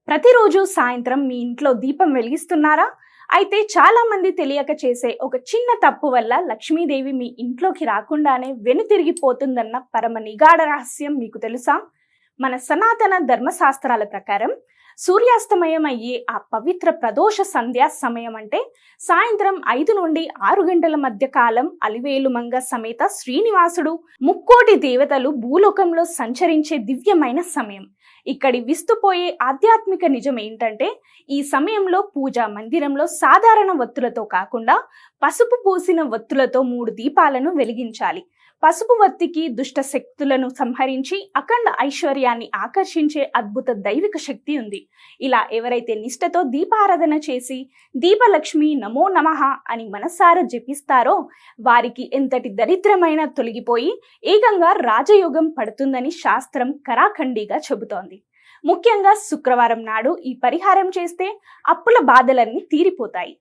ప్రతిరోజు సాయంత్రం మీ ఇంట్లో దీపం వెలిగిస్తున్నారా? అయితే చాలా మంది తెలియక చేసే ఒక చిన్న తప్పు వల్ల లక్ష్మీదేవి మీ ఇంట్లోకి రాకుండానే వెనుతిరిగిపోతుందన్న పరమ నిగాఢ రహస్యం మీకు తెలుసా? మన సనాతన ధర్మశాస్త్రాల ప్రకారం సూర్యాస్తమయం అయ్యే ఆ పవిత్ర ప్రదోష సంధ్యా సమయం అంటే సాయంత్రం 5 నుండి 6 గంటల మధ్య కాలం అలివేలుమంగ సమేత శ్రీనివాసుడు ముక్కోటి దేవతలు భూలోకంలో సంచరించే దివ్యమైన సమయం. ఇక్కడి విస్తుపోయే ఆధ్యాత్మిక నిజం ఏంటంటే ఈ సమయంలో పూజా మందిరంలో సాధారణ వత్తులతో కాకుండా పసుపు పూసిన వత్తులతో 3 దీపాలను వెలిగించాలి. పసుపు వత్తికి దుష్ట శక్తులను సంహరించి అఖండ ఐశ్వర్యాన్ని ఆకర్షించే అద్భుత దైవిక శక్తి ఉంది. ఇలా ఎవరైతే నిష్ఠతో దీపారాధన చేసి దీపలక్ష్మి నమో నమః అని మనసారా జపిస్తారో వారికి ఎంతటి దరిద్రమైన తొలగిపోయి ఏకంగా రాజయోగం పడుతుందని శాస్త్రం కరాఖండిగా చెబుతోంది. ముఖ్యంగా శుక్రవారం నాడు ఈ పరిహారం చేస్తే అప్పుల బాధలన్నీ తీరిపోతాయి.